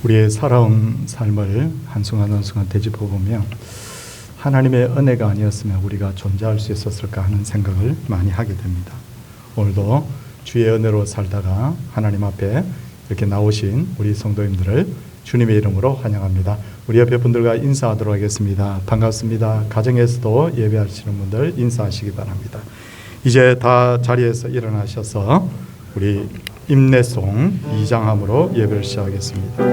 우리의 살아온 삶을 한순간 한순간 되짚어보면 하나님의 은혜가 아니었으면 우리가 존재할 수 있었을까 하는 생각을 많이 하게 됩니다. 오늘도 주의 은혜로 살다가 하나님 앞에 이렇게 나오신 우리 성도님들을 주님의 이름으로 환영합니다. 우리 옆에 분들과 인사하도록 하겠습니다. 반갑습니다. 가정에서도 예배하시는 분들 인사하시기 바랍니다. 이제 다 자리에서 일어나셔서 우리 임내송 2장함으로 예배를 시작하겠습니다.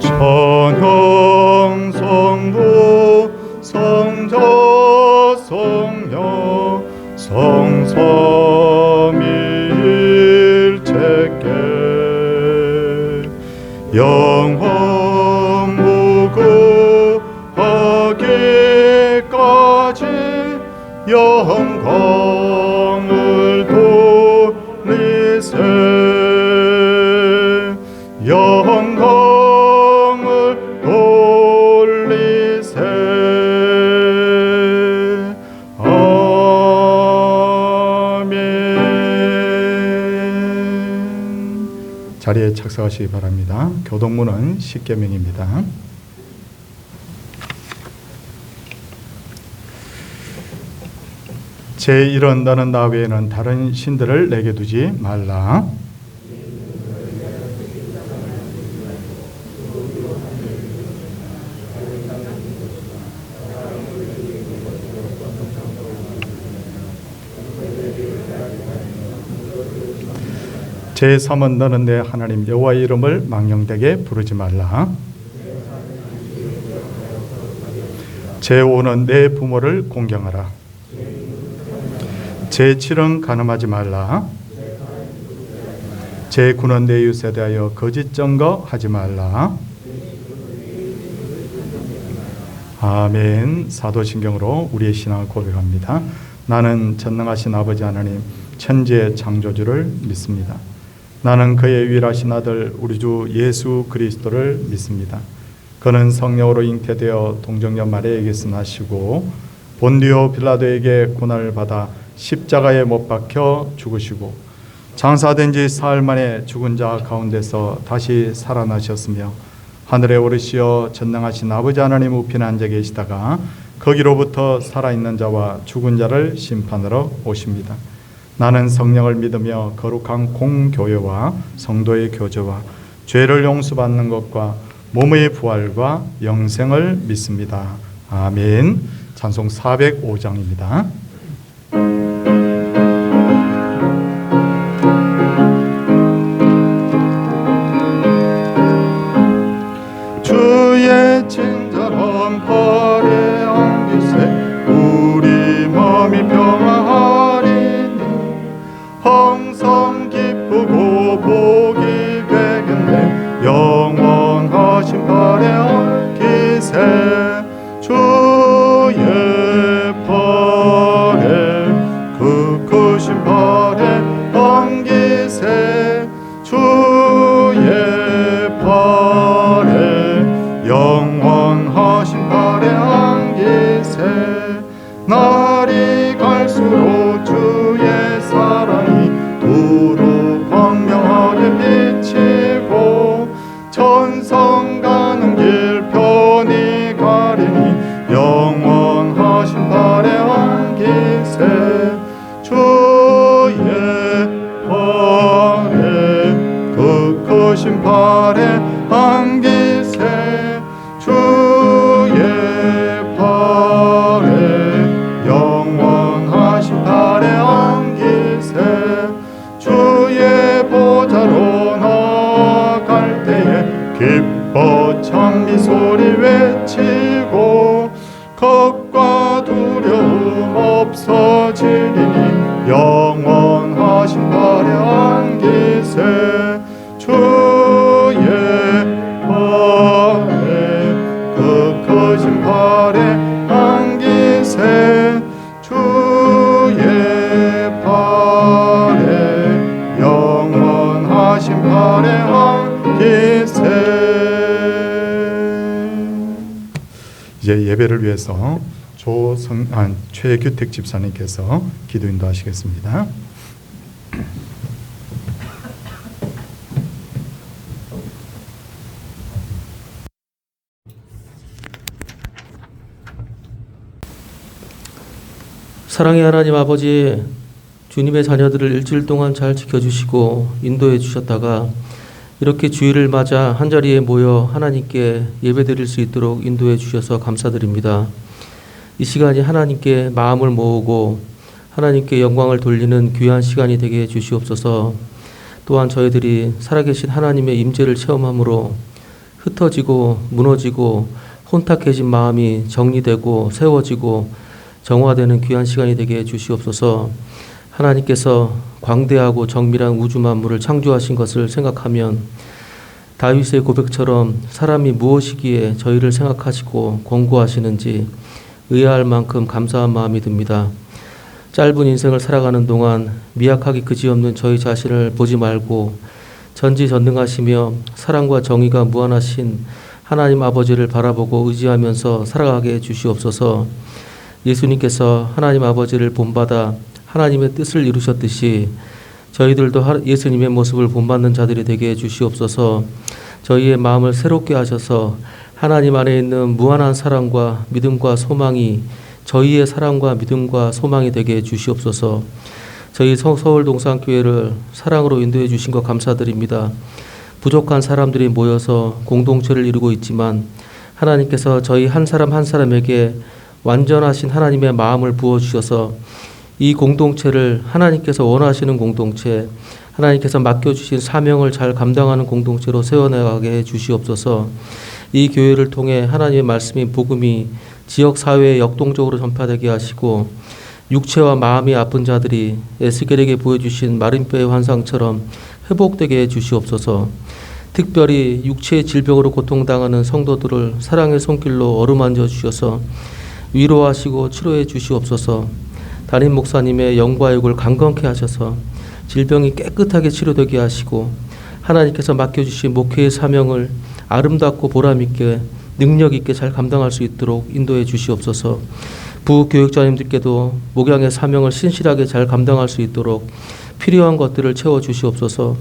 천형 성부 성자 성녀 성삼위일체께 영원 무궁하기까지 영광을 돌리세 영광을 돌리세 아멘. 자리에 착석하시기 바랍니다. 교동문은 십계명입니다. 제1은 너는 나 외에는 다른 신들을 내게 두지 말라. 제3은 너는 내 하나님 여호와의 이름을 망령되게 부르지 말라. 제5는 내 부모를 공경하라. 제7은 간음하지 말라. 제9는 내 이웃에 대하여 거짓 증거하지 말라. 아멘. 사도신경으로 우리의 신앙을 고백합니다. 나는 전능하신 아버지 하나님 천지의 창조주를 믿습니다. 나는 그의 유일하신 아들 우리 주 예수 그리스도를 믿습니다. 그는 성령으로 잉태되어 동정녀 마리아에게서 나시고 본디오 빌라도에게 고난을 받아 십자가에 못 박혀 죽으시고 장사된 지 사흘 만에 죽은 자 가운데서 다시 살아나셨으며 하늘에 오르시어 전능하신 아버지 하나님 우편에 앉아 계시다가 거기로부터 살아있는 자와 죽은 자를 심판하러 오십니다. 나는 성령을 믿으며 거룩한 공교회와 성도의 교제와 죄를 용서받는 것과 몸의 부활과 영생을 믿습니다. 아멘. 찬송 405장입니다. 주의 친절한 팔에 안기세 우리 마음이 평안하리니 항상 기쁘고 복이 되겠네 영원하신 팔에 안기세 주의 팔에 그 크신 팔에 안기세 주의 팔에 영원하신 팔에 안기세 날이 갈수록 주의 사랑이 두루 광명하게 비치고 천성 가는 길 편히 가리니 영원하신 팔에 안기세 주의 팔에 그 크신 팔에 안기세 주의 팔에 영원하신 팔에 안기세 주의 보좌로 나아갈 때에 기뻐 찬미 소리 외치고 겁과 두려움 없어지리니 영원하신 팔에 안기세 주의 팔에 그 크신 팔에 안기세 주의 팔에 영원하신 팔에 안기세. 이제 예배 예배를 위해서 최규택 집사님께서 기도 인도하시겠습니다. 사랑의 하나님 아버지, 주님의 자녀들을 일주일 동안 잘 지켜주시고 인도해 주셨다가 이렇게 주일을 맞아 한자리에 모여 하나님께 예배드릴 수 있도록 인도해 주셔서 감사드립니다. 이 시간이 하나님께 마음을 모으고 하나님께 영광을 돌리는 귀한 시간이 되게 해 주시옵소서. 또한 저희들이 살아계신 하나님의 임재를 체험함으로 흩어지고 무너지고 혼탁해진 마음이 정리되고 세워지고 정화되는 귀한 시간이 되게 해 주시옵소서. 하나님께서 광대하고 정밀한 우주 만물을 창조하신 것을 생각하면 다윗의 고백처럼 사람이 무엇이기에 저희를 생각하시고 권고하시는지 의아할 만큼 감사한 마음이 듭니다. 짧은 인생을 살아가는 동안 미약하기 그지없는 저희 자신을 보지 말고 전지전능하시며 사랑과 정의가 무한하신 하나님 아버지를 바라보고 의지하면서 살아가게 해 주시옵소서. 예수님께서 하나님 아버지를 본받아 하나님의 뜻을 이루셨듯이 저희들도 예수님의 모습을 본받는 자들이 되게 해 주시옵소서. 저희의 마음을 새롭게 하셔서 하나님 안에 있는 무한한 사랑과 믿음과 소망이 저희의 사랑과 믿음과 소망이 되게 해 주시옵소서. 저희 서울 동산교회를 사랑으로 인도해 주신 것 감사드립니다. 부족한 사람들이 모여서 공동체를 이루고 있지만 하나님께서 저희 한 사람 한 사람에게 완전하신 하나님의 마음을 부어주셔서 이 공동체를 하나님께서 원하시는 공동체, 하나님께서 맡겨주신 사명을 잘 감당하는 공동체로 세워나가게 해 주시옵소서. 이 교회를 통해 하나님의 말씀인 복음이 지역사회에 역동적으로 전파되게 하시고 육체와 마음이 아픈 자들이 에스겔에게 보여주신 마른뼈의 환상처럼 회복되게 해 주시옵소서. 특별히 육체의 질병으로 고통당하는 성도들을 사랑의 손길로 어루만져 주셔서 위로하시고 치료해 주시옵소서. 담임 목사님의 영과 육을 강건케 하셔서 질병이 깨끗하게 치료되게 하시고 하나님께서 맡겨주신 목회의 사명을 아름답고 보람있게 능력있게 잘 감당할 수 있도록 인도해 주시옵소서. 부교육자님들께도 목양의 사명을 신실하게 잘 감당할 수 있도록 필요한 것들을 채워 주시옵소서.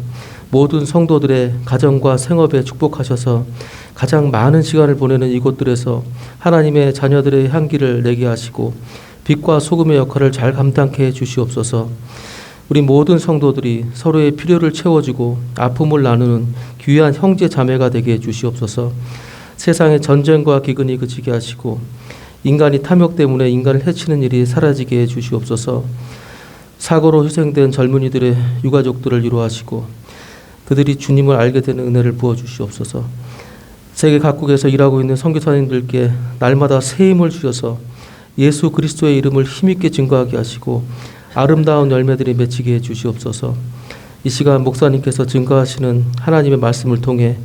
모든 성도들의 가정과 생업에 축복하셔서 가장 많은 시간을 보내는 이곳들에서 하나님의 자녀들의 향기를 내게 하시고 빛과 소금의 역할을 잘 감당케 해 주시옵소서. 우리 모든 성도들이 서로의 필요를 채워주고 아픔을 나누는 귀한 형제 자매가 되게 해 주시옵소서. 세상의 전쟁과 기근이 그치게 하시고 인간이 탐욕 때문에 인간을 해치는 일이 사라지게 해 주시옵소서. 사고로 희생된 젊은이들의 유가족들을 위로하시고 그들이 주님을 알게 되는 은혜를 부어주시옵소서. 세계 각국에서 일하고 있는 선교사님들께 날마다 새 힘을 주셔서 예수 그리스도의 이름을 힘있게 증거하게 하시고 아름다운 열매들이 맺히게 해 주시옵소서. 이 시간 목사님께서 증거하시는 하나님의 말씀을 통해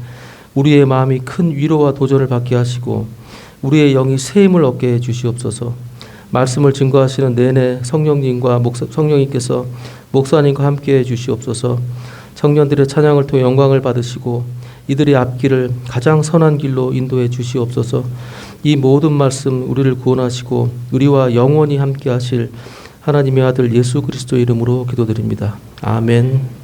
우리의 마음이 큰 위로와 도전을 받게 하시고 우리의 영이 새 힘을 얻게 해 주시옵소서. 말씀을 증거하시는 내내 성령님과 성령님께서 목사님과 함께 해 주시옵소서. 청년들의 찬양을 통해 영광을 받으시고 이들의 앞길을 가장 선한 길로 인도해 주시옵소서. 이 모든 말씀 우리를 구원하시고 우리와 영원히 함께 하실 하나님의 아들 예수 그리스도 이름으로 기도드립니다. 아멘.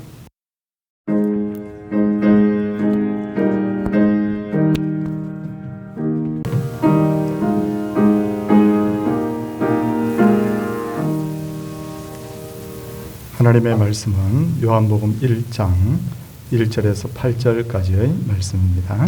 하나님의 말씀은 요한복음 1장 1절에서 8절까지의 말씀입니다.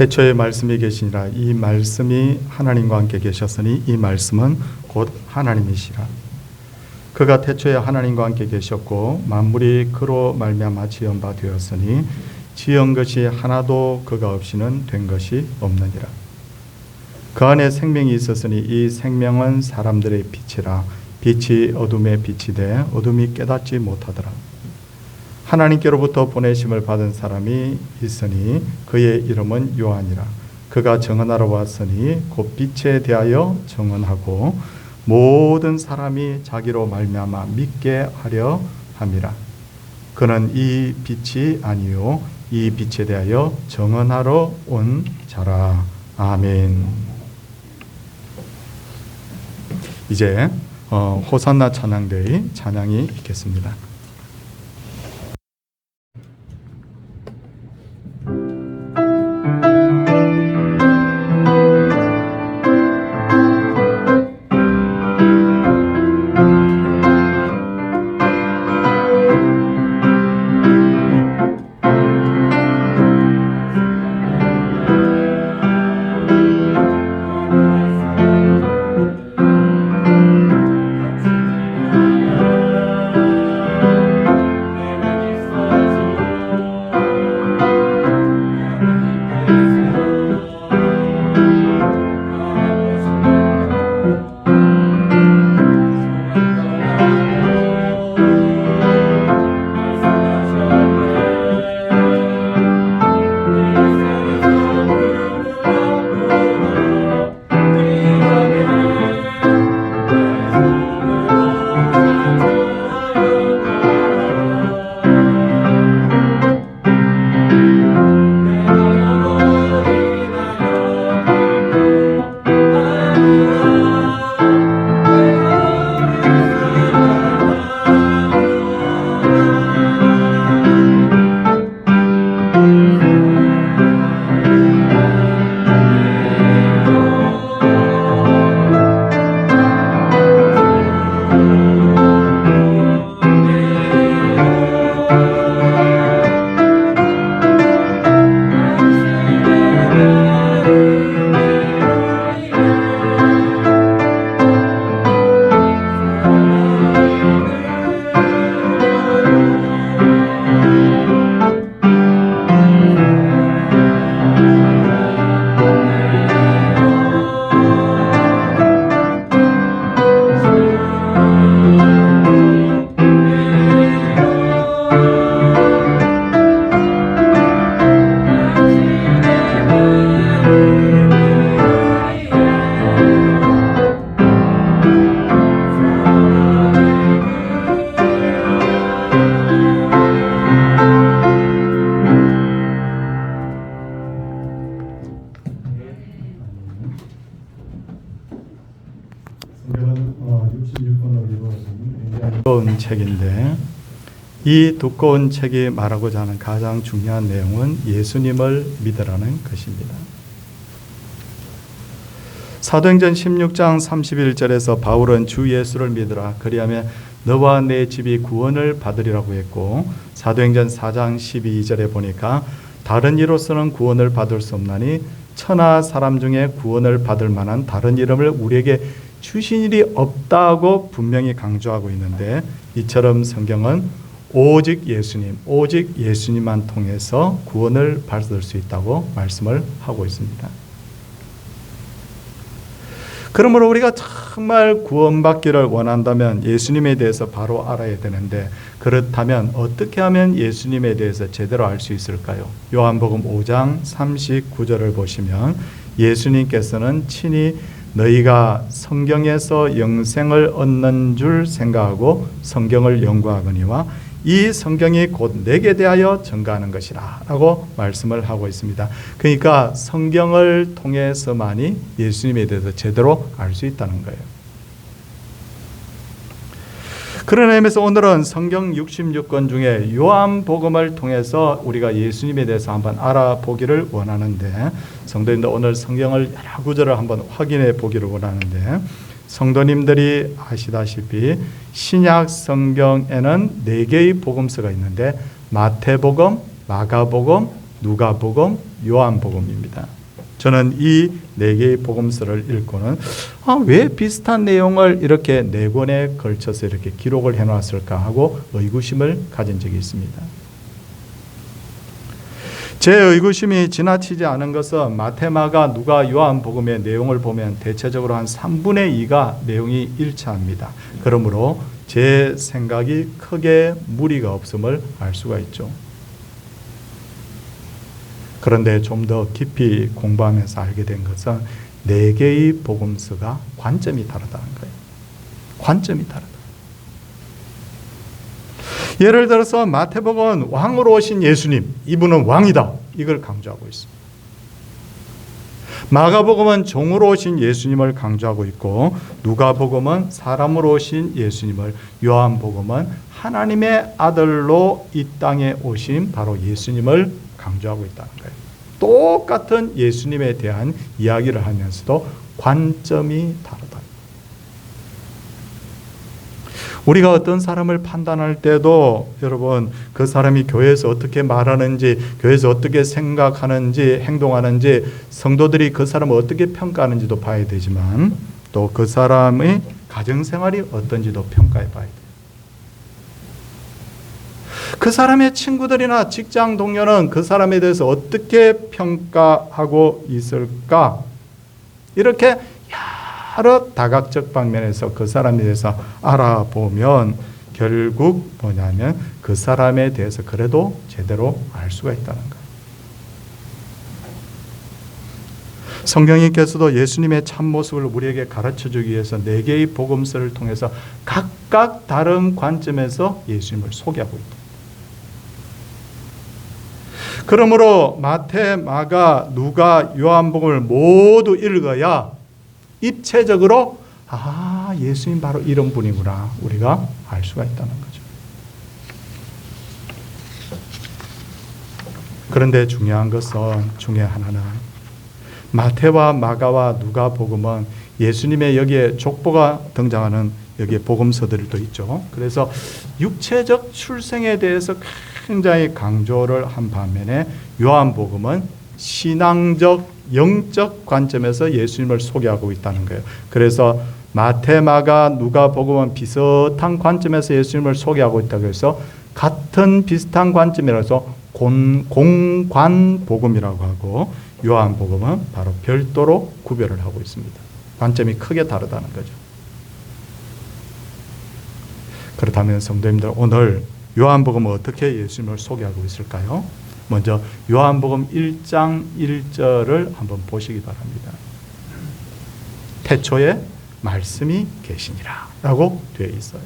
태초에 말씀이 계시니라. 이 말씀이 하나님과 함께 계셨으니 이 말씀은 곧 하나님이시라. 그가 태초에 하나님과 함께 계셨고 만물이 그로 말미암아 지은 바 되었으니 지은 것이 하나도 그가 없이는 된 것이 없느니라. 그 안에 생명이 있었으니 이 생명은 사람들의 빛이라. 빛이 어둠에 빛이 돼 어둠이 깨닫지 못하더라. 하나님께로부터 보내심을 받은 사람이 있으니 그의 이름은 요한이라. 그가 정언하러 왔으니 곧 빛에 대하여 정언하고 모든 사람이 자기로 말미암아 믿게 하려 함이라. 그는 이 빛이 아니요 이 빛에 대하여 정언하러 온 자라. 아멘. 이제 호산나 찬양대의 찬양이 있겠습니다. 두꺼운 책인데 이 두꺼운 책이 말하고자 하는 가장 중요한 내용은 예수님을 믿으라는 것입니다. 사도행전 16장 31절에서 바울은 주 예수를 믿으라 그리하면 너와 내 집이 구원을 받으리라고 했고, 사도행전 4장 12절에 보니까 다른 이로서는 구원을 받을 수 없나니 천하 사람 중에 구원을 받을 만한 다른 이름을 우리에게 주신 일이 없다고 분명히 강조하고 있는데, 이처럼 성경은 오직 예수님만 통해서 구원을 받을 수 있다고 말씀을 하고 있습니다. 그러므로 우리가 정말 구원받기를 원한다면 예수님에 대해서 바로 알아야 되는데, 그렇다면 어떻게 하면 예수님에 대해서 제대로 알 수 있을까요? 요한복음 5장 39절을 보시면 예수님께서는 친히 너희가 성경에서 영생을 얻는 줄 생각하고 성경을 연구하거니와 이 성경이 곧 내게 대하여 증거하는 것이라 라고 말씀을 하고 있습니다. 그러니까 성경을 통해서만이 예수님에 대해서 제대로 알 수 있다는 거예요. 그런 의미에서 오늘은 성경 66권 중에 요한복음을 통해서 우리가 예수님에 대해서 한번 알아보기를 원하는데, 성도님들 오늘 성경을 여러 구절을 한번 확인해 보기를 원하는데, 성도님들이 아시다시피 신약 성경에는 4개의 복음서가 있는데 마태복음, 마가복음, 누가복음, 요한복음입니다. 저는 이 4개의 복음서를 읽고는 왜 비슷한 내용을 이렇게 4권에 걸쳐서 이렇게 기록을 해놨을까 하고 의구심을 가진 적이 있습니다. 제 의구심이 지나치지 않은 것은 마태, 마가, 누가, 요한복음의 내용을 보면 대체적으로 한 3분의 2가 내용이 일치합니다. 그러므로 제 생각이 크게 무리가 없음을 알 수가 있죠. 그런데 좀 더 깊이 공부하면서 알게 된 것은 4개의 복음서가 관점이 다르다는 거예요. 관점이 다르다. 예를 들어서 마태복음은 왕으로 오신 예수님, 이분은 왕이다, 이걸 강조하고 있습니다. 마가복음은 종으로 오신 예수님을 강조하고 있고, 누가복음은 사람으로 오신 예수님을, 요한복음은 하나님의 아들로 이 땅에 오신 바로 예수님을 강조하고 있다는 거예요. 똑같은 예수님에 대한 이야기를 하면서도 관점이 다르다. 우리가 어떤 사람을 판단할 때도 여러분, 그 사람이 교회에서 어떻게 말하는지, 교회에서 어떻게 생각하는지, 행동하는지, 성도들이 그 사람을 어떻게 평가하는지도 봐야 되지만, 또 그 사람의 가정생활이 어떤지도 평가해 봐야 돼요. 그 사람의 친구들이나 직장 동료는 그 사람에 대해서 어떻게 평가하고 있을까? 이렇게 여러 다각적 방면에서 그 사람에 대해서 알아보면 결국 뭐냐면 그 사람에 대해서 그래도 제대로 알 수가 있다는 거예요. 성경님께서도 예수님의 참모습을 우리에게 가르쳐주기 위해서 4개의 복음서를 통해서 각각 다른 관점에서 예수님을 소개하고 있다. 그러므로 마태, 마가, 누가, 요한복음을 모두 읽어야 입체적으로 예수님 바로 이런 분이구나 우리가 알 수가 있다는 거죠. 그런데 중요한 것은 중에 하나는 마태와 마가와 누가복음은 예수님의 여기에 족보가 등장하는 여기에 복음서들도 있죠. 그래서 육체적 출생에 대해서 굉장히 강조를 한 반면에 요한복음은 신앙적 영적 관점에서 예수님을 소개하고 있다는 거예요. 그래서 마태, 마가, 누가복음은 비슷한 관점에서 예수님을 소개하고 있다고 해서 같은 비슷한 관점이라서 공관복음이라고 하고, 요한복음은 바로 별도로 구별을 하고 있습니다. 관점이 크게 다르다는 거죠. 그렇다면 성도님들, 오늘 요한복음은 어떻게 예수님을 소개하고 있을까요? 먼저 요한복음 1장 1절을 한번 보시기 바랍니다. 태초에 말씀이 계시니라 라고 되어 있어요.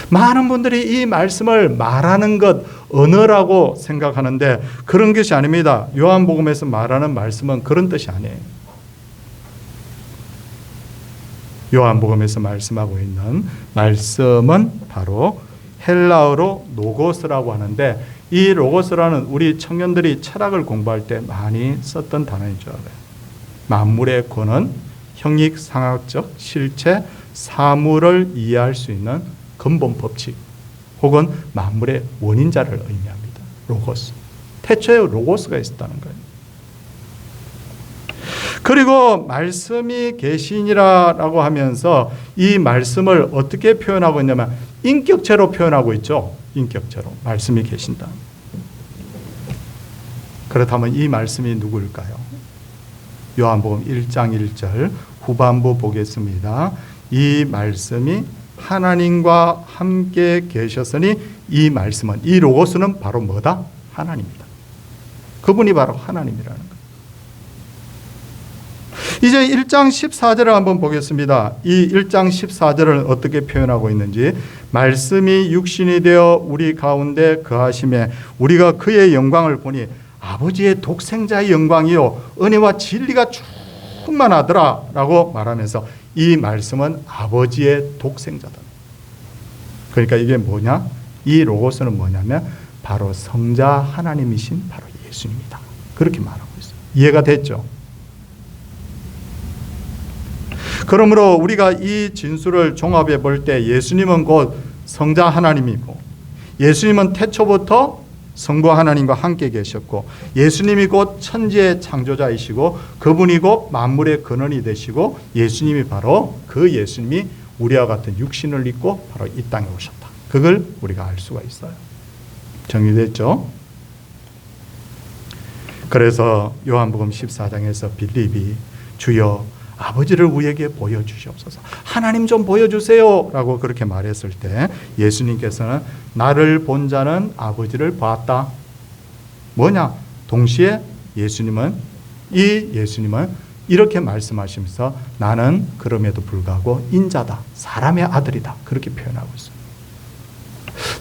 많은 분들이 이 말씀을 말하는 것, 언어라고 생각하는데 그런 것이 아닙니다. 요한복음에서 말하는 말씀은 그런 뜻이 아니에요. 요한복음에서 말씀하고 있는 말씀은 바로 헬라어로 로고스라고 하는데, 이 로고스라는 우리 청년들이 철학을 공부할 때 많이 썼던 단어인 줄 알아요. 만물의 권원, 형익상학적 실체, 사물을 이해할 수 있는 근본 법칙, 혹은 만물의 원인자를 의미합니다. 로고스. 태초에 로고스가 있었다는 거예요. 그리고 말씀이 계시니라라고 하면서 이 말씀을 어떻게 표현하고 있냐면 인격체로 표현하고 있죠. 인격체로 말씀이 계신다. 그렇다면 이 말씀이 누구일까요? 요한복음 1장 1절 후반부 보겠습니다. 이 말씀이 하나님과 함께 계셨으니, 이 말씀은, 이 로고스는 바로 뭐다? 하나님이다. 그분이 바로 하나님이라는 거예요. 이제 1장 14절을 한번 보겠습니다. 이 1장 14절을 어떻게 표현하고 있는지, 말씀이 육신이 되어 우리 가운데 거하심에 우리가 그의 영광을 보니 아버지의 독생자의 영광이요 은혜와 진리가 충만하더라 라고 말하면서 이 말씀은 아버지의 독생자다. 그러니까 이게 뭐냐? 이 로고스는 뭐냐면 바로 성자 하나님이신 바로 예수님이다. 그렇게 말하고 있어요. 이해가 됐죠? 그러므로 우리가 이 진술을 종합해 볼 때 예수님은 곧 성자 하나님이고, 예수님은 태초부터 성부 하나님과 함께 계셨고, 예수님이 곧 천지의 창조자이시고, 그분이 곧 만물의 근원이 되시고, 예수님이 바로 그 예수님이 우리와 같은 육신을 입고 바로 이 땅에 오셨다. 그걸 우리가 알 수가 있어요. 정리됐죠? 그래서 요한복음 14장에서 빌립이 주여 아버지를 우리에게 보여주시옵소서, 하나님 좀 보여주세요 라고 그렇게 말했을 때 예수님께서는 나를 본 자는 아버지를 봤다. 뭐냐? 동시에 예수님은 이렇게 말씀하시면서 나는 그럼에도 불구하고 인자다, 사람의 아들이다, 그렇게 표현하고 있어요.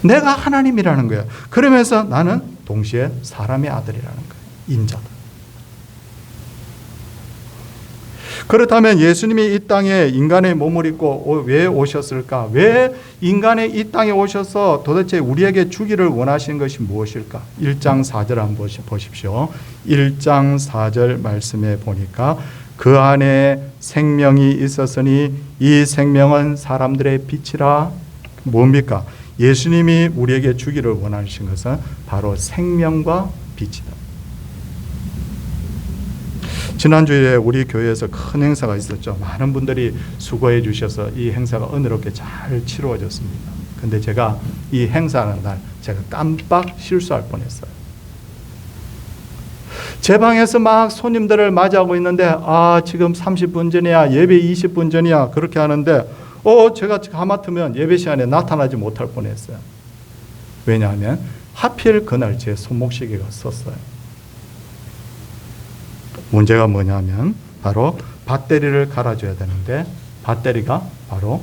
내가 하나님이라는 거예요. 그러면서 나는 동시에 사람의 아들이라는 거예요. 인자다. 그렇다면 예수님이 이 땅에 인간의 몸을 입고 왜 오셨을까? 왜 인간의 이 땅에 오셔서 도대체 우리에게 주기를 원하시는 것이 무엇일까? 1장 4절 한번 보십시오. 1장 4절 말씀에 보니까 그 안에 생명이 있었으니 이 생명은 사람들의 빛이라. 뭡니까? 예수님이 우리에게 주기를 원하신 것은 바로 생명과 빛이다. 지난주에 우리 교회에서 큰 행사가 있었죠. 많은 분들이 수고해 주셔서 이 행사가 은혜롭게 잘 치루어졌습니다. 근데 제가 이 행사하는 날 제가 깜빡 실수할 뻔했어요. 제 방에서 막 손님들을 맞이하고 있는데 지금 30분 전이야, 예배 20분 전이야 그렇게 하는데 제가 하마터면 예배 시간에 나타나지 못할 뻔했어요. 왜냐하면 하필 그날 제 손목시계가 썼어요. 문제가 뭐냐면 바로 배터리를 갈아줘야 되는데 배터리가 바로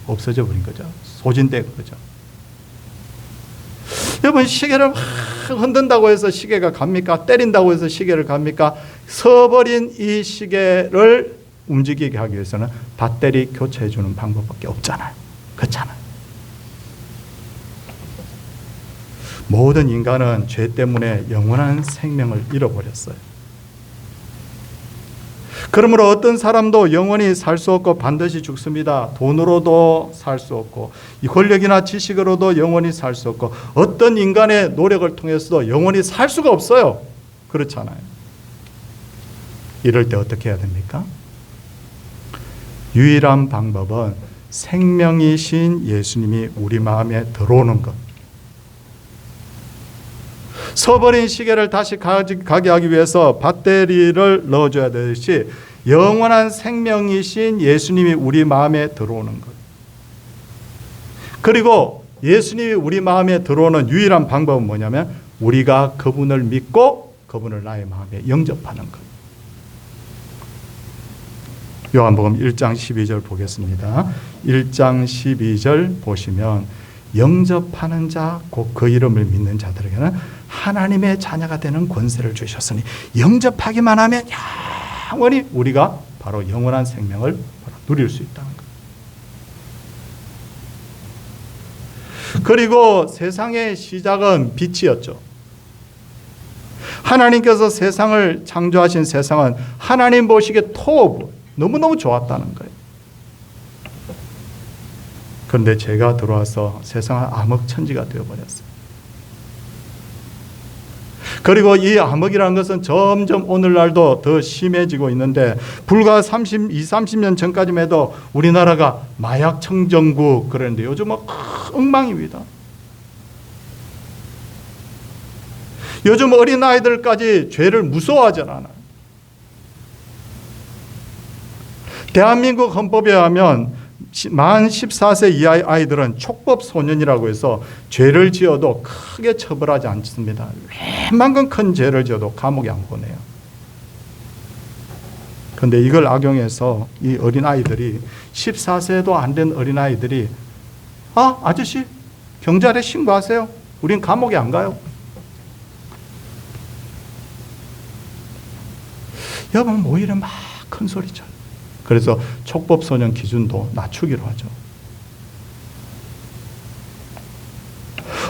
없어져 버린 거죠. 소진된 거죠. 여러분, 시계를 막 흔든다고 해서 시계가 갑니까? 때린다고 해서 시계를 갑니까? 서버린 이 시계를 움직이게 하기 위해서는 배터리 교체해 주는 방법밖에 없잖아요. 그렇잖아요. 모든 인간은 죄 때문에 영원한 생명을 잃어버렸어요. 그러므로 어떤 사람도 영원히 살 수 없고 반드시 죽습니다. 돈으로도 살 수 없고 이 권력이나 지식으로도 영원히 살 수 없고 어떤 인간의 노력을 통해서도 영원히 살 수가 없어요. 그렇잖아요. 이럴 때 어떻게 해야 됩니까? 유일한 방법은 생명이신 예수님이 우리 마음에 들어오는 것. 서버린 시계를 다시 가게 하기 위해서 배터리를 넣어줘야 되듯이 영원한 생명이신 예수님이 우리 마음에 들어오는 것. 그리고 예수님이 우리 마음에 들어오는 유일한 방법은 뭐냐면 우리가 그분을 믿고 그분을 나의 마음에 영접하는 것. 요한복음 1장 12절 보겠습니다. 1장 12절 보시면 영접하는 자, 곧 그 이름을 믿는 자들에게는 하나님의 자녀가 되는 권세를 주셨으니 영접하기만 하면 영원히 우리가 바로 영원한 생명을 바로 누릴 수 있다는 것. 그리고 세상의 시작은 빛이었죠. 하나님께서 세상을 창조하신 세상은 하나님 보시기에 너무너무 좋았다는 거예요. 그런데 제가 들어와서 세상은 암흑천지가 되어버렸어요. 그리고 이 암흑이라는 것은 점점 오늘날도 더 심해지고 있는데 불과 30년 전까지만 해도 우리나라가 마약 청정국 그랬는데 요즘은 엉망입니다. 요즘 어린아이들까지 죄를 무서워하지 않아요. 대한민국 헌법에 하면 만 14세 이하의 아이들은 촉법소년이라고 해서 죄를 지어도 크게 처벌하지 않습니다. 웬만큼 큰 죄를 지어도 감옥에 안 보내요. 그런데 이걸 악용해서 이 어린아이들이 14세도 안 된 어린아이들이 아저씨 경찰에 신고하세요. 우린 감옥에 안 가요. 여러분 오히려 막 큰 소리죠. 그래서 촉법소년 기준도 낮추기로 하죠.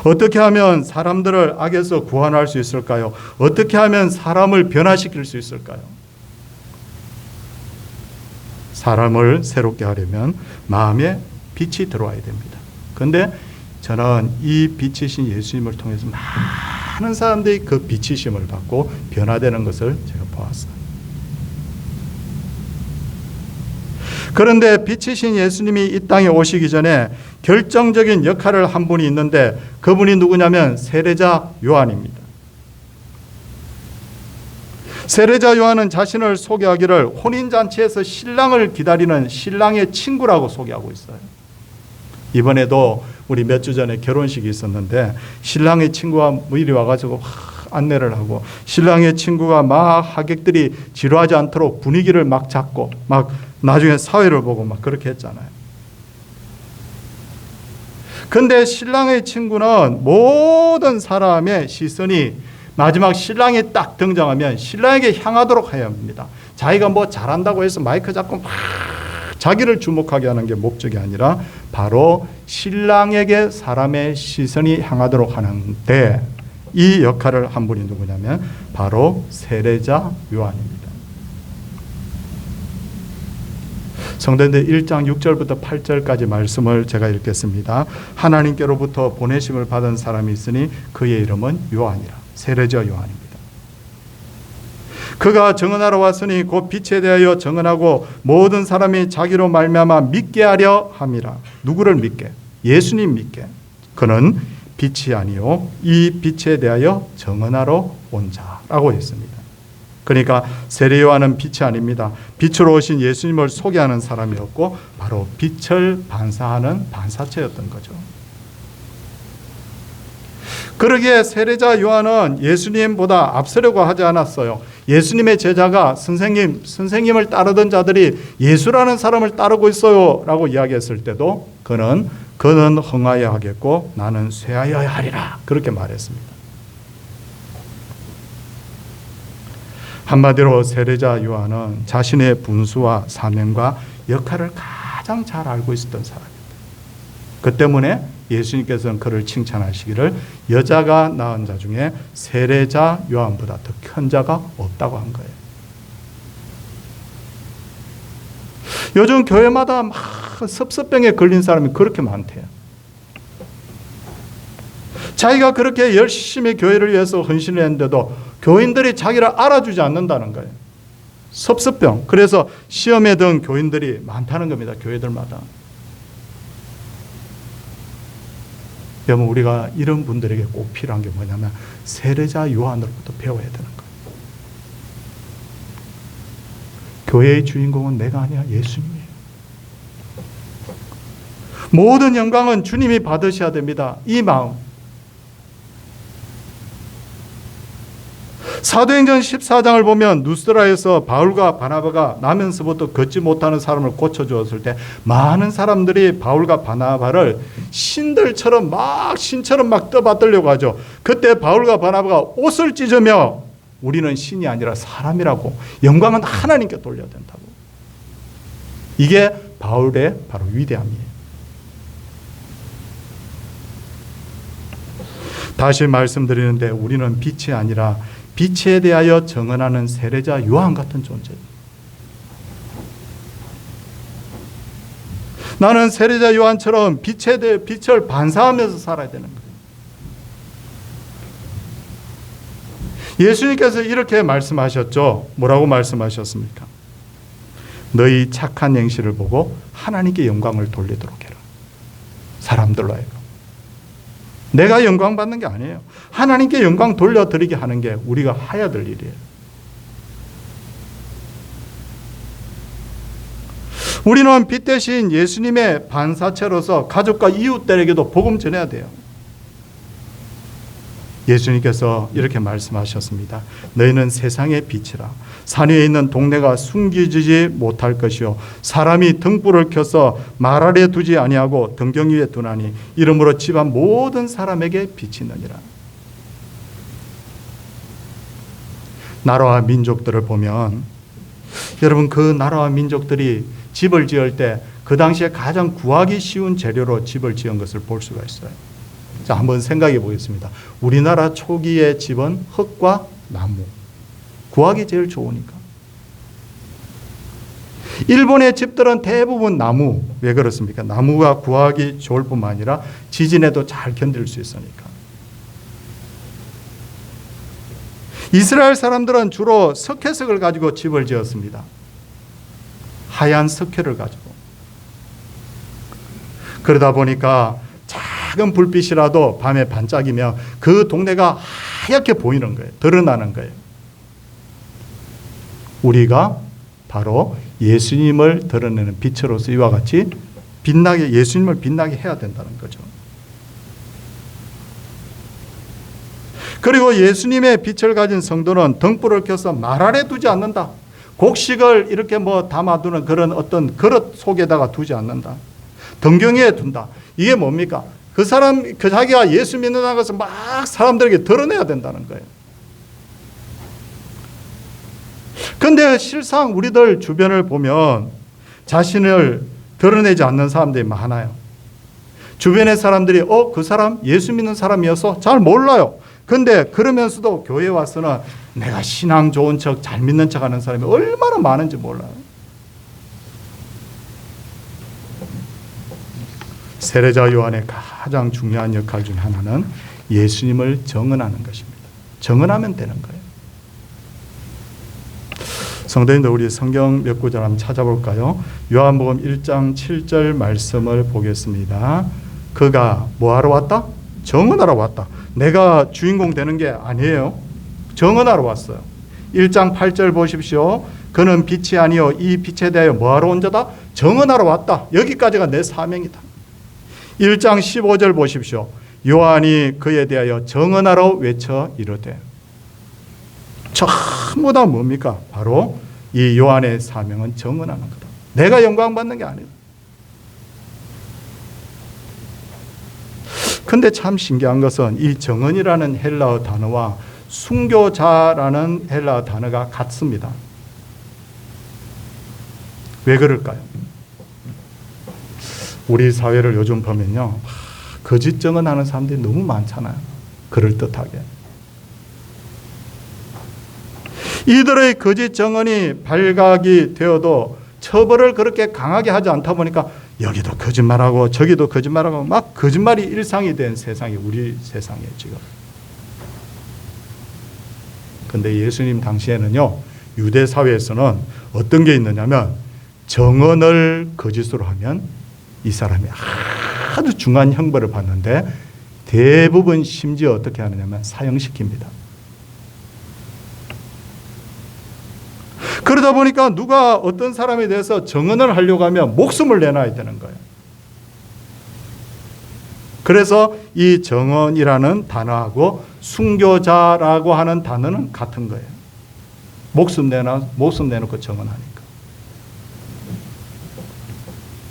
어떻게 하면 사람들을 악에서 구원할 수 있을까요? 어떻게 하면 사람을 변화시킬 수 있을까요? 사람을 새롭게 하려면 마음에 빛이 들어와야 됩니다. 그런데 저는 이 빛이신 예수님을 통해서 많은 사람들이 그 빛이심을 받고 변화되는 것을 제가 보았어요. 그런데 빛이신 예수님이 이 땅에 오시기 전에 결정적인 역할을 한 분이 있는데 그분이 누구냐면 세례자 요한입니다. 세례자 요한은 자신을 소개하기를 혼인잔치에서 신랑을 기다리는 신랑의 친구라고 소개하고 있어요. 이번에도 우리 몇 주 전에 결혼식이 있었는데 신랑의 친구가 미리 와가지고 안내를 하고 신랑의 친구가 막 하객들이 지루하지 않도록 분위기를 막 잡고 막 나중에 사회를 보고 막 그렇게 했잖아요. 근데 신랑의 친구는 모든 사람의 시선이 마지막 신랑이 딱 등장하면 신랑에게 향하도록 해야 합니다. 자기가 뭐 잘한다고 해서 마이크 잡고 막 자기를 주목하게 하는 게 목적이 아니라 바로 신랑에게 사람의 시선이 향하도록 하는데, 이 역할을 한 분이 누구냐면 바로 세례자 요한입니다. 성도님들 1장 6절부터 8절까지 말씀을 제가 읽겠습니다. 하나님께로부터 보내심을 받은 사람이 있으니 그의 이름은 요한이라. 세례자 요한입니다. 그가 증언하러 왔으니 곧 빛에 대하여 증언하고 모든 사람이 자기로 말미암아 믿게 하려 함이라. 누구를 믿게? 예수님 믿게. 그는 빛이 아니요 이 빛에 대하여 증언하러 온 자라고 했습니다. 그러니까 세례 요한은 빛이 아닙니다. 빛으로 오신 예수님을 소개하는 사람이었고 바로 빛을 반사하는 반사체였던 거죠. 그러기에 세례자 요한은 예수님보다 앞서려고 하지 않았어요. 예수님의 제자가 선생님을 따르던 자들이 예수라는 사람을 따르고 있어요 라고 이야기했을 때도 그는 흥하여야 하겠고 나는 쇠하여야 하리라 그렇게 말했습니다. 한마디로 세례자 요한은 자신의 분수와 사명과 역할을 가장 잘 알고 있었던 사람입니다. 그 때문에 예수님께서는 그를 칭찬하시기를 여자가 낳은 자 중에 세례자 요한보다 더 큰 자가 없다고 한 거예요. 요즘 교회마다 막 섭섭병에 걸린 사람이 그렇게 많대요. 자기가 그렇게 열심히 교회를 위해서 헌신을 했는데도 교인들이 자기를 알아주지 않는다는 거예요. 섭섭병. 그래서 시험에 든 교인들이 많다는 겁니다. 교회들마다. 여러분, 우리가 이런 분들에게 꼭 필요한 게 뭐냐면 세례자 요한으로부터 배워야 되는 거예요. 교회의 주인공은 내가 아니야, 예수님이에요. 모든 영광은 주님이 받으셔야 됩니다. 이 마음. 사도행전 14장을 보면 누스라에서 바울과 바나바가 나면서부터 걷지 못하는 사람을 고쳐주었을 때 많은 사람들이 바울과 바나바를 신들처럼 신처럼 떠받들려고 하죠. 그때 바울과 바나바가 옷을 찢으며 우리는 신이 아니라 사람이라고, 영광은 하나님께 돌려야 된다고. 이게 바울의 바로 위대함이에요. 다시 말씀드리는데 우리는 빛이 아니라 빛에 대하여 증언하는 세례자 요한 같은 존재입니다. 나는 세례자 요한처럼 빛에 대해 빛을 반사하면서 살아야 되는 거예요. 예수님께서 이렇게 말씀하셨죠. 뭐라고 말씀하셨습니까? 너희 착한 행실을 보고 하나님께 영광을 돌리도록 해라. 사람들로 하여금. 내가 영광 받는 게 아니에요. 하나님께 영광 돌려드리게 하는 게 우리가 해야 될 일이에요. 우리는 빛 대신 예수님의 반사체로서 가족과 이웃들에게도 복음 전해야 돼요. 예수님께서 이렇게 말씀하셨습니다. 너희는 세상의 빛이라. 산 위에 있는 동네가 숨기지지 못할 것이요 사람이 등불을 켜서 말 아래 두지 아니하고 등경 위에 두나니 이러므로 집안 모든 사람에게 빛이 있느니라. 나라와 민족들을 보면 여러분, 그 나라와 민족들이 집을 지을 때 그 당시에 가장 구하기 쉬운 재료로 집을 지은 것을 볼 수가 있어요. 자, 한번 생각해 보겠습니다. 우리나라 초기의 집은 흙과 나무. 구하기 제일 좋으니까. 일본의 집들은 대부분 나무. 왜 그렇습니까? 나무가 구하기 좋을 뿐만 아니라 지진에도 잘 견딜 수 있으니까. 이스라엘 사람들은 주로 석회석을 가지고 집을 지었습니다. 하얀 석회를 가지고. 그러다 보니까 작은 불빛이라도 밤에 반짝이면 그 동네가 하얗게 보이는 거예요. 드러나는 거예요. 우리가 바로 예수님을 드러내는 빛으로서 이와 같이 예수님을 빛나게 해야 된다는 거죠. 그리고 예수님의 빛을 가진 성도는 등불을 켜서 말 아래 두지 않는다. 곡식을 이렇게 담아두는 그런 어떤 그릇 속에다가 두지 않는다. 등경 위에 둔다. 이게 뭡니까? 그 사람, 그 자기가 예수 믿는다는 것을 막 사람들에게 드러내야 된다는 거예요. 그런데 실상 우리들 주변을 보면 자신을 드러내지 않는 사람들이 많아요. 주변의 사람들이 그 사람 예수 믿는 사람이어서 잘 몰라요. 근데 그러면서도 교회에 와서는 내가 신앙 좋은 척, 잘 믿는 척 하는 사람이 얼마나 많은지 몰라요. 세례자 요한의 가장 중요한 역할 중 하나는 예수님을 정언하는 것입니다. 정언하면 되는 거예요. 성도님들, 우리 성경 몇 구절 한번 찾아볼까요? 요한복음 1장 7절 말씀을 보겠습니다. 그가 뭐하러 왔다? 정언하러 왔다. 내가 주인공 되는 게 아니에요. 정언하러 왔어요. 1장 8절 보십시오. 그는 빛이 아니요 이 빛에 대하여 뭐하러 온 자다? 정언하러 왔다. 여기까지가 내 사명이다. 1장 15절 보십시오. 요한이 그에 대하여 정언하러 외쳐 이르되. 전부 다 뭡니까? 바로 이 요한의 사명은 정언하는 거다. 내가 영광 받는 게 아니다. 근데 참 신기한 것은 이 정언이라는 헬라어 단어와 순교자라는 헬라어 단어가 같습니다. 왜 그럴까요? 우리 사회를 요즘 보면요, 거짓 정언하는 사람들이 너무 많잖아요. 그럴듯하게. 이들의 거짓 정언이 발각이 되어도 처벌을 그렇게 강하게 하지 않다 보니까 여기도 거짓말하고 저기도 거짓말하고 막 거짓말이 일상이 된 세상이 우리 세상이에요 지금. 근데 예수님 당시에는요, 유대 사회에서는 어떤 게 있느냐면 정언을 거짓으로 하면 이 사람이 아주 중한 형벌을 받는데 대부분 심지어 어떻게 하느냐면 사형시킵니다. 그러다 보니까 누가 어떤 사람에 대해서 정언을 하려고 하면 목숨을 내놔야 되는 거예요. 그래서 이 정언이라는 단어하고 순교자라고 하는 단어는 같은 거예요. 목숨 내놓고 정언하니까.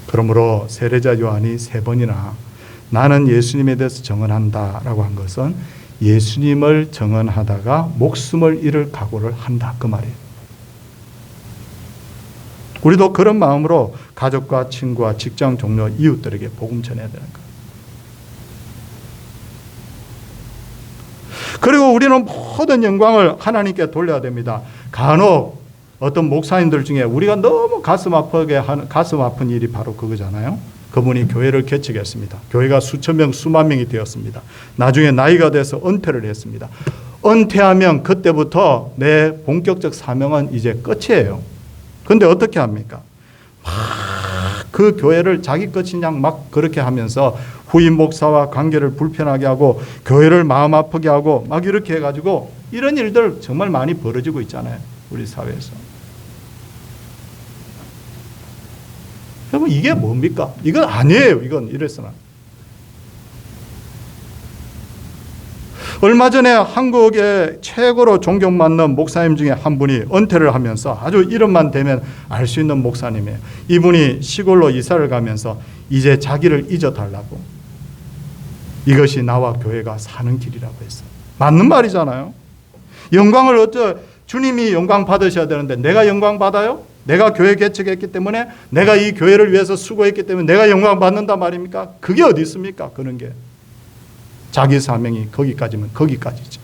그러므로 세례자 요한이 3번이나 나는 예수님에 대해서 정언한다라고 한 것은 예수님을 정언하다가 목숨을 잃을 각오를 한다 그 말이에요. 우리도 그런 마음으로 가족과 친구와 직장 동료, 이웃들에게 복음 전해야 되는 거예요. 그리고 우리는 모든 영광을 하나님께 돌려야 됩니다. 간혹 어떤 목사님들 중에 우리가 너무 가슴 아픈 일이 바로 그거잖아요. 그분이 교회를 개척했습니다. 교회가 수천 명, 수만 명이 되었습니다. 나중에 나이가 돼서 은퇴를 했습니다. 은퇴하면 그때부터 내 본격적 사명은 이제 끝이에요. 근데 어떻게 합니까? 막 그 교회를 자기 것인 양 막 그렇게 하면서 후임 목사와 관계를 불편하게 하고 교회를 마음 아프게 하고 막 이렇게 해가지고 이런 일들 정말 많이 벌어지고 있잖아요. 우리 사회에서. 여러분 이게 뭡니까? 이건 아니에요. 이건 이래서는. 얼마 전에 한국의 최고로 존경받는 목사님 중에 한 분이 은퇴를 하면서 아주 이름만 대면 알 수 있는 목사님이에요. 이분이 시골로 이사를 가면서 이제 자기를 잊어달라고. 이것이 나와 교회가 사는 길이라고 했어요. 맞는 말이잖아요. 영광을 주님이 영광 받으셔야 되는데 내가 영광 받아요? 내가 교회 개척했기 때문에 내가 이 교회를 위해서 수고했기 때문에 내가 영광 받는단 말입니까? 그게 어디 있습니까? 그런 게. 자기 사명이 거기까지면 거기까지죠.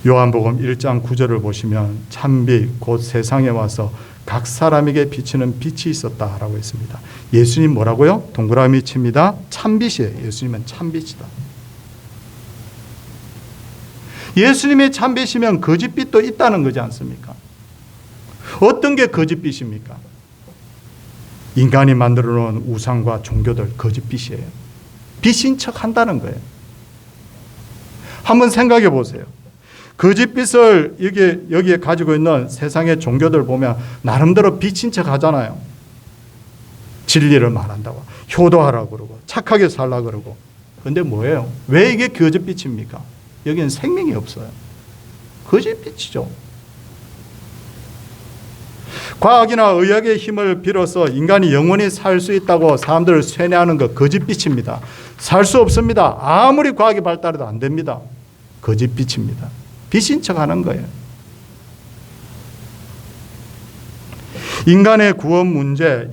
요한복음 1장 9절을 보시면 참빛 곧 세상에 와서 각 사람에게 비치는 빛이 있었다라고 했습니다. 예수님 뭐라고요? 동그라미 칩니다. 참빛이에요. 예수님은 참빛이다. 예수님이 참빛이면 거짓빛도 있다는 거지 않습니까? 어떤 게 거짓빛입니까? 인간이 만들어 놓은 우상과 종교들 거짓빛이에요. 빛인 척 한다는 거예요. 한번 생각해 보세요. 거짓빛을 여기에 가지고 있는 세상의 종교들 보면 나름대로 빛인 척 하잖아요. 진리를 말한다고, 효도하라고 그러고, 착하게 살라고 그러고. 그런데 뭐예요? 왜 이게 거짓빛입니까? 여기는 생명이 없어요. 거짓빛이죠. 과학이나 의학의 힘을 빌어서 인간이 영원히 살 수 있다고 사람들을 쇠뇌하는 거 거짓빛입니다. 살 수 없습니다. 아무리 과학이 발달해도 안 됩니다. 거짓빛입니다. 빛인 척하는 거예요. 인간의 구원 문제,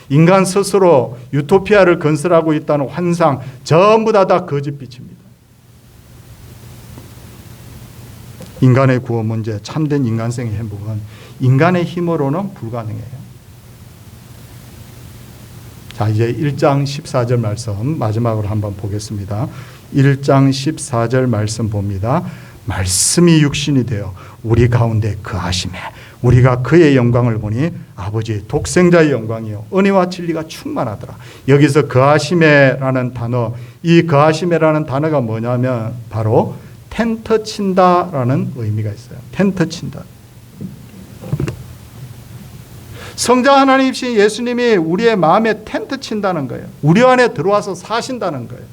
인간 스스로 유토피아를 건설하고 있다는 환상, 전부 다 거짓빛입니다. 인간의 구원 문제, 참된 인간성의 행복은 인간의 힘으로는 불가능해요. 자, 이제 1장 14절 말씀 마지막으로 한번 보겠습니다. 1장 14절 말씀 봅니다. 말씀이 육신이 되어 우리 가운데 거하심에 우리가 그의 영광을 보니 아버지의 독생자의 영광이요 은혜와 진리가 충만하더라. 여기서 거하심에라는 단어, 이 거하심에라는 단어가 뭐냐면 바로 텐트 친다라는 의미가 있어요. 텐트 친다. 성자 하나님이신 예수님이 우리의 마음에 텐트 친다는 거예요. 우리 안에 들어와서 사신다는 거예요.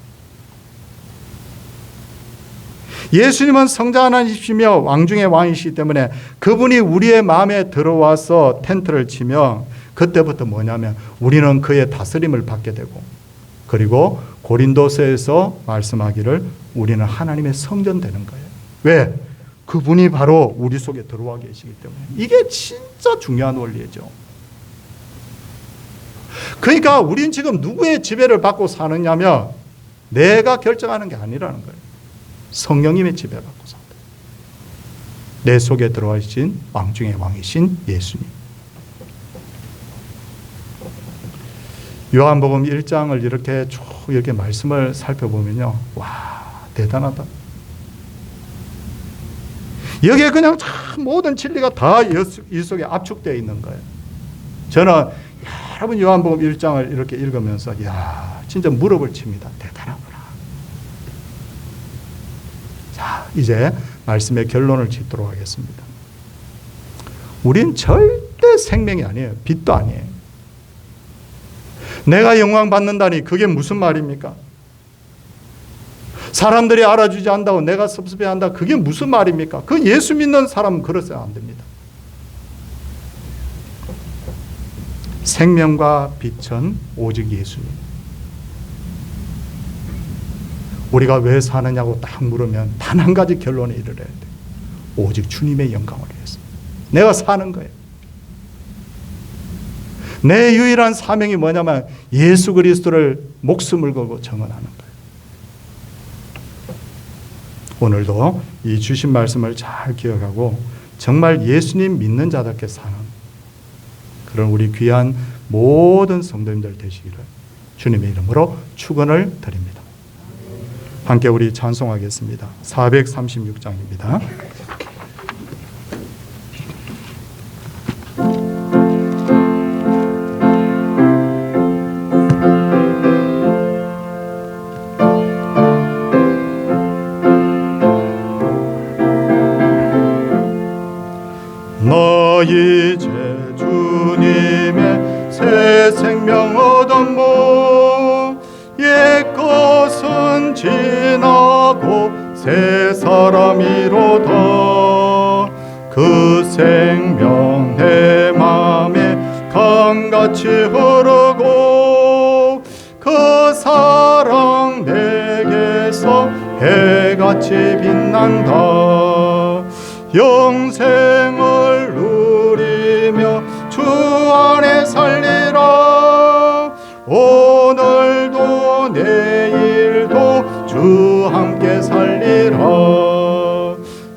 예수님은 성자 하나님이시며 왕 중의 왕이시기 때문에 그분이 우리의 마음에 들어와서 텐트를 치면 그때부터 뭐냐면 우리는 그의 다스림을 받게 되고, 그리고 고린도서에서 말씀하기를 우리는 하나님의 성전 되는 거예요. 왜? 그분이 바로 우리 속에 들어와 계시기 때문에. 이게 진짜 중요한 원리죠. 그러니까 우린 지금 누구의 지배를 받고 사느냐면 내가 결정하는 게 아니라는 거예요. 성령님의 지배를 받고 산다. 내 속에 들어와 계신 왕 중의 왕이신 예수님. 요한복음 1장을 이렇게 쭉 이렇게 말씀을 살펴보면요, 와, 대단하다. 여기에 그냥 참 모든 진리가 다 이 속에 압축되어 있는 거예요. 저는 여러분 요한복음 1장을 이렇게 읽으면서 야, 진짜 무릎을 칩니다. 대단하구나. 자, 이제 말씀의 결론을 짓도록 하겠습니다. 우린 절대 생명이 아니에요. 빛도 아니에요. 내가 영광 받는다니 그게 무슨 말입니까? 사람들이 알아주지 않는다고 내가 섭섭해한다, 그게 무슨 말입니까? 그 예수 믿는 사람은 그러서는 안 됩니다. 생명과 빛은 오직 예수님. 우리가 왜 사느냐고 딱 물으면 단 한 가지 결론에 이르러야 돼요. 오직 주님의 영광을 위해서. 내가 사는 거예요. 내 유일한 사명이 뭐냐면 예수 그리스도를 목숨을 걸고 증언하는 거예요. 오늘도 이 주신 말씀을 잘 기억하고 정말 예수님 믿는 자답게 사는 그런 우리 귀한 모든 성도님들 되시기를 주님의 이름으로 축원을 드립니다. 함께 우리 찬송하겠습니다. 436장입니다. 이제 주님의 새 생명 얻었모 옛것은 지나고 새 사람이로다 그 생명 내 맘에 강같이 흐르고 그 사랑 내게서 해같이 빛난다 영생을 누리며 주 안에 살리라 오늘도 내일도 주 함께 살리라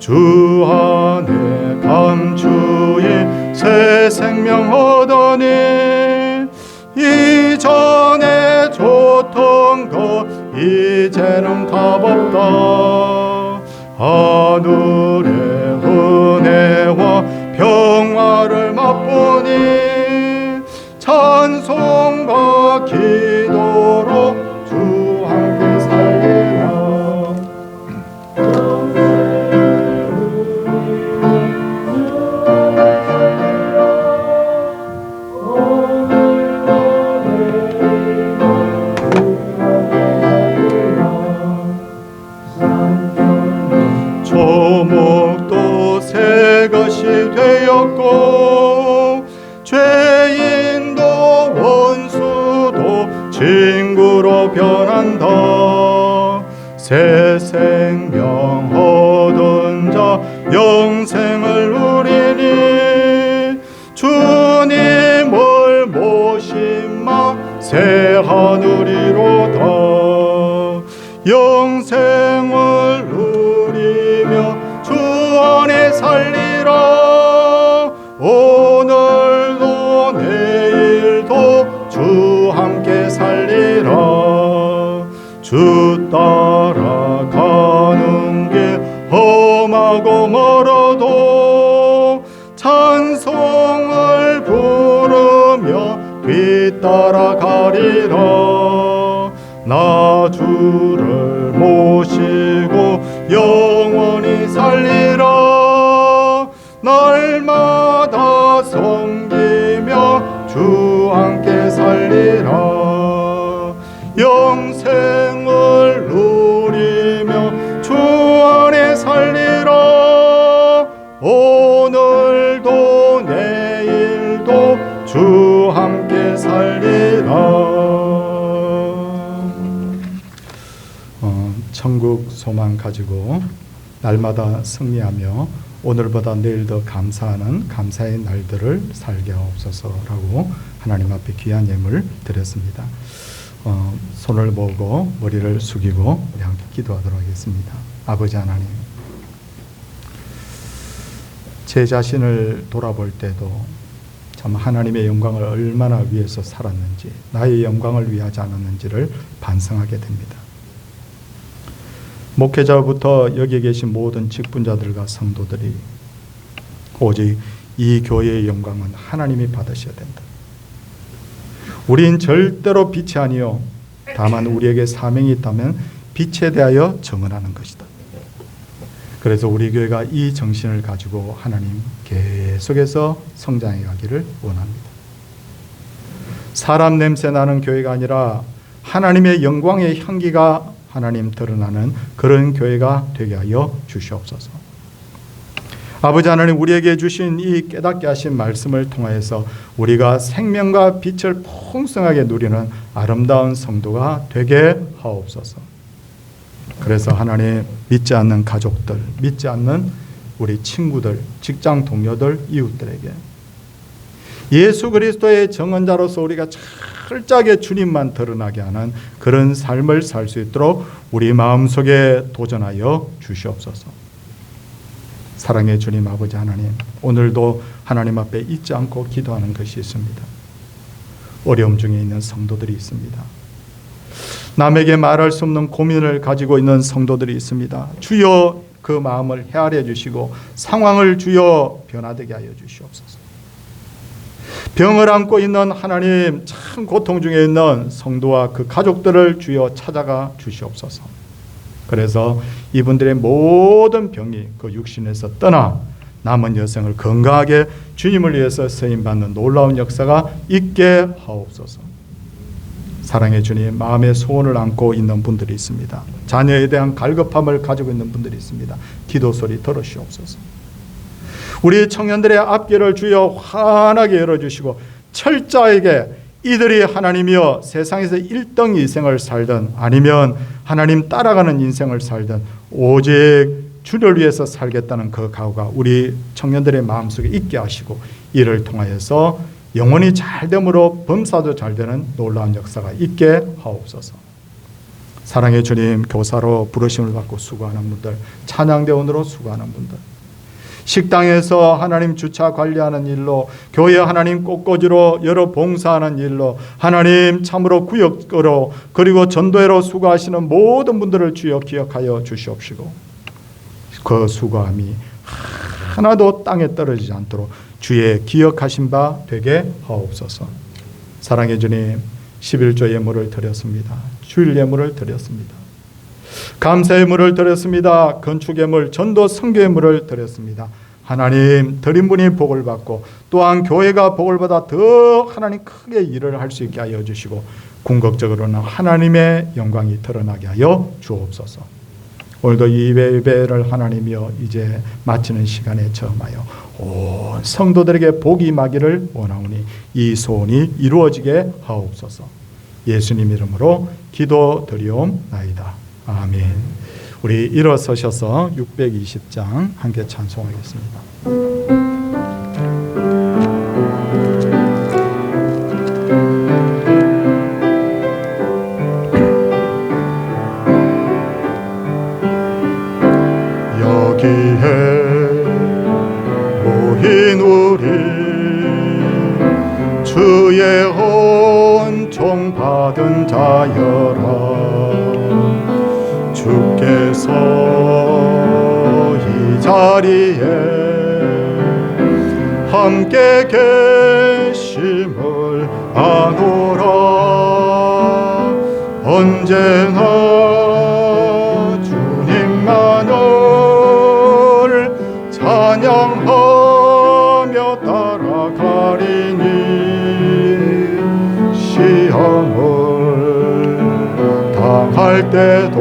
주 안에 감추인 새 생명 얻으니 이전에 좋던 것 이제는 값없다 하늘의 은혜와 평화를 맛보니 찬송과 기도로 주 함께 살리라 조목 변한다. 새 생명 얻은 자 영생을 누리니 주님을 모심마 새 하늘이로다. 영생을 누리며 주 안에 살리라. 오늘도 내일도 주 함께 살리라. 주 따라가는 길 험하고 멀어도 찬송을 부르며 뒤따라가리라. 나 주를 모시고 영원히 살리라. 날마다 섬기며 주 함께 살리라. 영생을 누리며 주 안에 살리라. 오늘도 내일도 주 함께 살리라. 천국 소망 가지고 날마다 승리하며 오늘보다 내일 더 감사하는 감사의 날들을 살게 하옵소서라고 하나님 앞에 귀한 예물 드렸습니다. 손을 모으고 머리를 숙이고 우리 함께 기도하도록 하겠습니다. 아버지 하나님, 제 자신을 돌아볼 때도 참 하나님의 영광을 얼마나 위해서 살았는지, 나의 영광을 위하지 않았는지를 반성하게 됩니다. 목회자부터 여기 계신 모든 직분자들과 성도들이 오직 이 교회의 영광은 하나님이 받으셔야 된다. 우린 절대로 빛이 아니요 다만 우리에게 사명이 있다면 빛에 대하여 증언하는 것이다. 그래서 우리 교회가 이 정신을 가지고 하나님 계속해서 성장해 가기를 원합니다. 사람 냄새 나는 교회가 아니라 하나님의 영광의 향기가 하나님 드러나는 그런 교회가 되게 하여 주시옵소서. 아버지 하나님, 우리에게 주신 이 깨닫게 하신 말씀을 통하여서 우리가 생명과 빛을 풍성하게 누리는 아름다운 성도가 되게 하옵소서. 그래서 하나님, 믿지 않는 가족들, 믿지 않는 우리 친구들, 직장 동료들, 이웃들에게 예수 그리스도의 정언자로서 우리가 철저하게 주님만 드러나게 하는 그런 삶을 살 수 있도록 우리 마음속에 도전하여 주시옵소서. 사랑의 주님 아버지 하나님, 오늘도 하나님 앞에 잊지 않고 기도하는 것이 있습니다. 어려움 중에 있는 성도들이 있습니다. 남에게 말할 수 없는 고민을 가지고 있는 성도들이 있습니다. 주여 그 마음을 헤아려 주시고 상황을 주여 변화되게 하여 주시옵소서. 병을 안고 있는 하나님, 참 고통 중에 있는 성도와 그 가족들을 주여 찾아가 주시옵소서. 그래서 이분들의 모든 병이 그 육신에서 떠나 남은 여생을 건강하게 주님을 위해서 쓰임받는 놀라운 역사가 있게 하옵소서. 사랑의 주님, 마음의 소원을 안고 있는 분들이 있습니다. 자녀에 대한 갈급함을 가지고 있는 분들이 있습니다. 기도 소리 들으시옵소서. 우리 청년들의 앞길을 주여 환하게 열어주시고 철저하게 이들이 하나님이여 세상에서 1등 인생을 살든 아니면 하나님 따라가는 인생을 살든 오직 주를 위해서 살겠다는 그 각오가 우리 청년들의 마음속에 있게 하시고 이를 통하여서 영혼이 잘됨으로 범사도 잘되는 놀라운 역사가 있게 하옵소서. 사랑의 주님, 교사로 부르심을 받고 수고하는 분들, 찬양대원으로 수고하는 분들, 식당에서 하나님 주차 관리하는 일로, 교회 하나님 꽃꽂이로 여러 봉사하는 일로, 하나님 참으로 구역으로, 그리고 전도회로 수고하시는 모든 분들을 주여 기억하여 주시옵시고 그 수고함이 하나도 땅에 떨어지지 않도록 주의 기억하신 바 되게 하옵소서. 사랑의 주님, 11조 예물을 드렸습니다. 주일 예물을 드렸습니다. 감사 예물을 드렸습니다. 건축 예물, 전도 선교 예물을 드렸습니다. 하나님, 드린 분이 복을 받고 또한 교회가 복을 받아 더 하나님 크게 일을 할 수 있게 하여 주시고 궁극적으로는 하나님의 영광이 드러나게 하여 주옵소서. 오늘도 이 예배를 하나님이여 이제 마치는 시간에 처음하여 온 성도들에게 복이 임하기를 원하오니 이 소원이 이루어지게 하옵소서. 예수님 이름으로 기도드리옵나이다. 아멘. 우리 일어서셔서 620장 함께 찬송하겠습니다. 모인 우리 주의 은총 받은 자여라. 주께서 이 자리에 함께 계심을 아노라. 언제나 찬양하며 따라가리니 시험을 당할 때도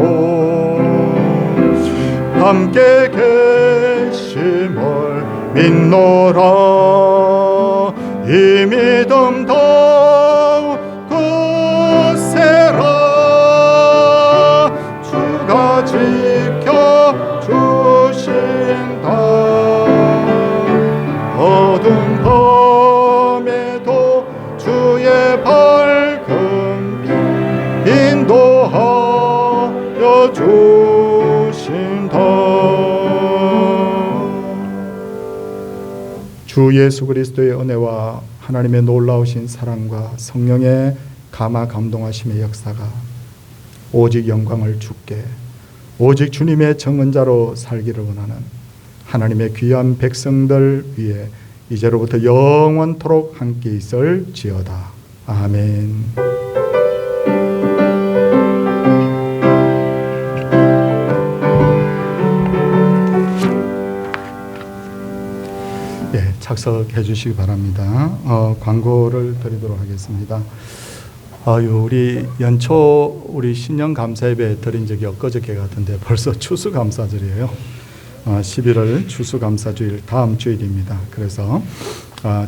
함께 계심을 믿노라. 이 믿음 더욱 굳세라. 주가 지켜주신다. 어두운 밤에도 주의 밝은 빛 인도하여 주신다. 주 예수 그리스도의 은혜와 하나님의 놀라우신 사랑과 성령의 감화 감동하심의 역사가 오직 영광을 주께, 오직 주님의 정언자로 살기를 원하는 하나님의 귀한 백성들 위에 이제로부터 영원토록 함께 있을지어다. 아멘. 네, 착석해 주시기 바랍니다. 광고를 드리도록 하겠습니다. 우리 연초 우리 신년 감사예배 드린 적이 엊그저께 같은데 벌써 추수감사절이에요. 11월 추수감사주일 다음 주일입니다. 그래서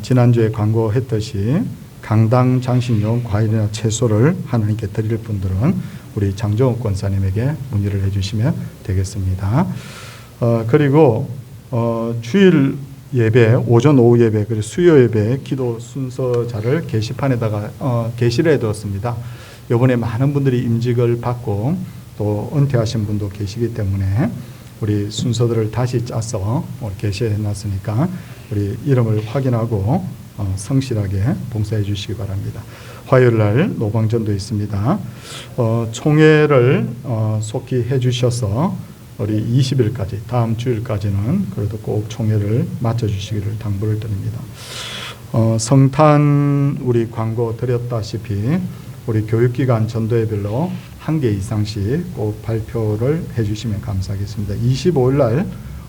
지난주에 광고했듯이 강당 장식용 과일이나 채소를 하나님께 드릴 분들은 우리 장정욱 권사님에게 문의를 해주시면 되겠습니다. 그리고 주일 예배, 오전 오후 예배, 그리고 수요 예배 기도 순서자를 게시판에다가 게시를 해두었습니다. 이번에 많은 분들이 임직을 받고 또 은퇴하신 분도 계시기 때문에 우리 순서들을 다시 짜서 게시해 놨으니까 우리 이름을 확인하고 성실하게 봉사해 주시기 바랍니다. 화요일 날 노방전도 있습니다. 총회를 속히 해 주셔서 우리 20일까지 다음 주일까지는 그래도 꼭 총회를 마쳐 주시기를 당부를 드립니다. 성탄 우리 광고 드렸다시피 우리 교육기관 전도회별로 1개 이상씩 꼭 발표를 해주시면 감사하겠습니다. 25일 날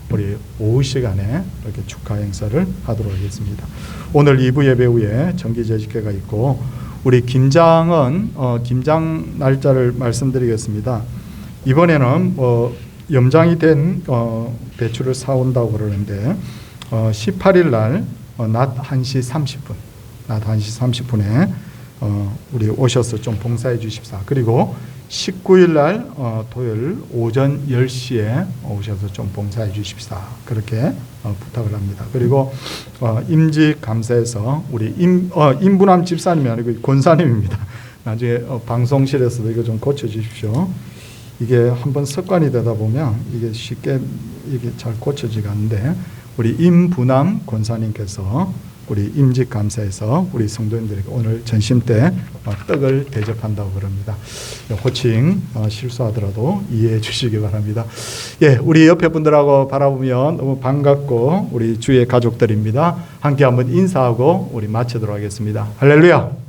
우리 오후 시간에 이렇게 축하 행사를 하도록 하겠습니다. 오늘 2부 예배 후에 정기제식회가 있고 우리 김장은 김장 날짜를 말씀드리겠습니다. 이번에는 염장이 된 배추를 사온다고 그러는데 18일 날 낮 1시 30분 낮 1시 30분에 우리 오셔서 좀 봉사해 주십사. 그리고 19일 날 토요일 오전 10시에 오셔서 좀 봉사해 주십사. 그렇게 부탁을 합니다. 그리고 임직 감사에서 우리 임부남 집사님이 아니고 권사님입니다. 나중에 방송실에서도 이거 좀 고쳐 주십시오. 이게 한번 습관이 되다 보면 이게 쉽게 이게 잘 고쳐지가 않는데 우리 임부남 권사님께서 우리 임직 감사에서 우리 성도님들에게 오늘 전심 때 떡을 대접한다고 그럽니다. 호칭 실수하더라도 이해해 주시기 바랍니다. 예, 우리 옆에 분들하고 바라보면 너무 반갑고 우리 주의 가족들입니다. 함께 한번 인사하고 우리 마치도록 하겠습니다. 할렐루야.